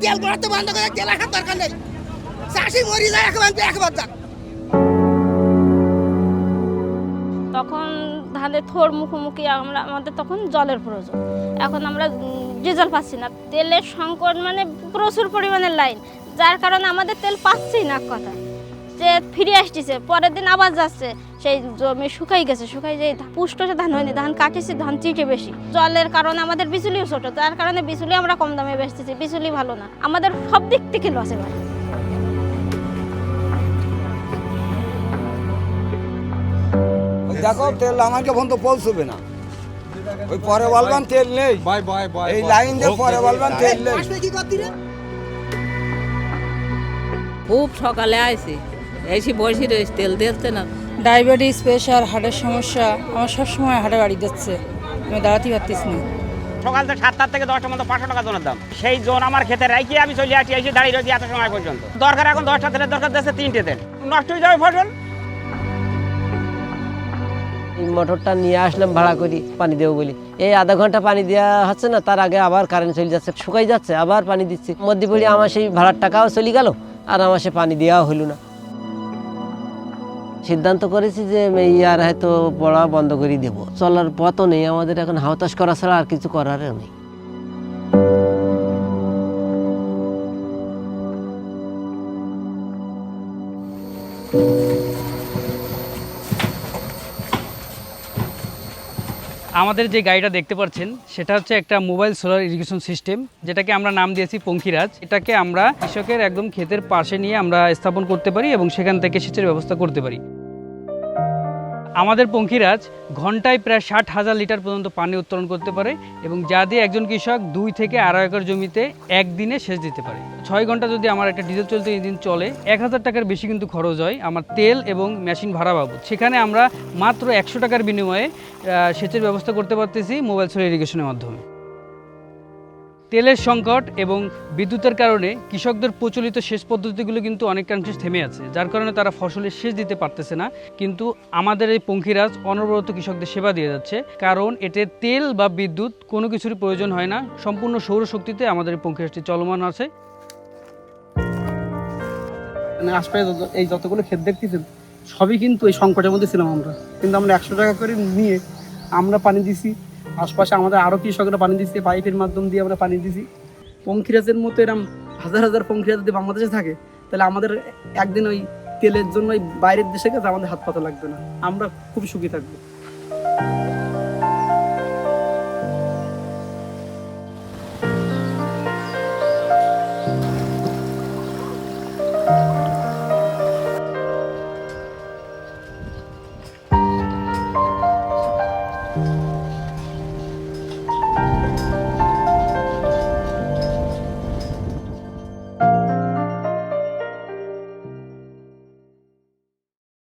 তেল গড়াতে বন্ধ করে তেল রাখার দরকার নেই। চাষি মরি যায় একবার যাক। তখন ধানের থোর মুখোমুখি আমাদের তখন জলের প্রয়োজন। এখন আমরা ডিজেল পাচ্ছি না, তেলের সংকট মানে প্রচুর পরিমাণের লাইন, যার কারণে আমাদের তেল পাচ্ছি না। কথা যে ফিরে আসতেছে, পরের দিন আবার যাচ্ছে, সেই জমি শুকাই গেছে, শুকাই যে পুষ্টে ধান হয়নি, ধান কাটেছে, ধান চিটে বেশি। জলের কারণে আমাদের বিচুলিও ছোট, যার কারণে বিচুলি আমরা কম দামে বেচতেছি, বিচুলি ভালো না, আমাদের সব দিক থেকে লসে ভালো। দেখো তেল আমাকে বন্ধ পৌঁছবে না, ওই পরে বলবেন তেল নেই, এই লাইন দিয়ে পরে বলবেন তেল নেই। খুব সকালে আইছি, এসে বসে রয়েছে, তেল দিচ্ছে না। ডায়াবেটিস, প্রেশার, হার্টের সমস্যা, আমার সবসময় হার্টে গাড়ি যাচ্ছে, আমি দাঁড়াতে পারতেছি না। সকাল থেকে 7টা থেকে 10টার মধ্যে 500 টাকা জোনের দাম। সেই জোন আমার খেতে রাখি আমি চলে আসি, এসে দাঁড়িয়ে রয়েছি এত সময় পর্যন্ত। দরকার এখন 10টা তেলের দরকার দিচ্ছে 3টে তেল, নষ্ট হয়ে যাবে ফসল। এই মোটরটা নিয়ে আসলাম ভাড়া করি পানি দেবো বলি, এই আধা ঘন্টা পানি দেওয়া হচ্ছে না, তার আগে আবার কারেন্ট চলে যাচ্ছে, শুকাই যাচ্ছে, আবার পানি দিচ্ছি, মধ্যে পড়ে আমার সেই ভাড়ার টাকাও চলে গেল, আর আমার সে পানি দেওয়াও হলো না। সিদ্ধান্ত করেছি যে আর হয়তো পড়া বন্ধ করে দেবো, চলার পথও নেই আমাদের, এখন হাওতাশ করা ছাড়া আর কিছু করারও নেই। আমাদের যে গাড়িটা দেখতে পাচ্ছেন সেটা হচ্ছে একটা মোবাইল সোলার ইরিগেশন সিস্টেম, যেটাকে আমরা নাম দিয়েছি পঙ্খিরাজ। এটাকে আমরা কৃষকের একদম ক্ষেতের পাশে নিয়ে আমরা স্থাপন করতে পারি এবং সেখান থেকে সেচের ব্যবস্থা করতে পারি। আমাদের পঙ্খিরাজ ঘন্টায় প্রায় 60,000 লিটার পর্যন্ত পানি উত্তোলন করতে পারে এবং যা দিয়ে একজন কৃষক 2 থেকে 2.5 একর জমিতে একদিনে সেচ দিতে পারে। 6 ঘন্টা যদি আমার একটা ডিজেল চলতে ইঞ্জিন চলে 1000 টাকার বেশি কিন্তু খরচ হয় আমার তেল এবং মেশিন ভাড়া বাবদ। সেখানে আমরা মাত্র 100 টাকার বিনিময়ে সেচের ব্যবস্থা করতে পারতেছি মোবাইল সোলার ইরিগেশনের মাধ্যমে। তেলের সংকট এবং বিদ্যুতের কারণে কৃষকদের প্রচলিত সেচ পদ্ধতিগুলো কিন্তু অনেকাংশে থেমে আছে, যার কারণে তারা ফসলের সেচ দিতে পারতেছে না। কিন্তু আমাদের এই পঙ্খিরাজ অনবরত কৃষকদের সেবা দিয়ে যাচ্ছে, কারণ এতে তেল বা বিদ্যুৎ কোনো কিছুরই প্রয়োজন হয় না, সম্পূর্ণ সৌরশক্তিতে আমাদের এই পঙ্খিরাজটি চলমান আছে। আশপাশে এই যতগুলো ক্ষেত দেখতেছেন সবই কিন্তু এই সংকটের মধ্যে ছিলাম আমরা, কিন্তু আমরা 100 টাকা করে নিয়ে আমরা পানি দিছি, আশপাশে আমাদের আরও কৃষকরা পানি দিচ্ছে, পাইপের মাধ্যম দিয়ে আমরা পানি দিছি। পঙ্খিরাজের মতো এরকম হাজার হাজার পঙ্খিরাজ যদি বাংলাদেশে থাকে, তাহলে আমাদের একদিন ওই তেলের জন্য ওই বাইরের দেশে গেছে আমাদের হাত পাতা লাগবে না, আমরা খুব সুখী থাকবো।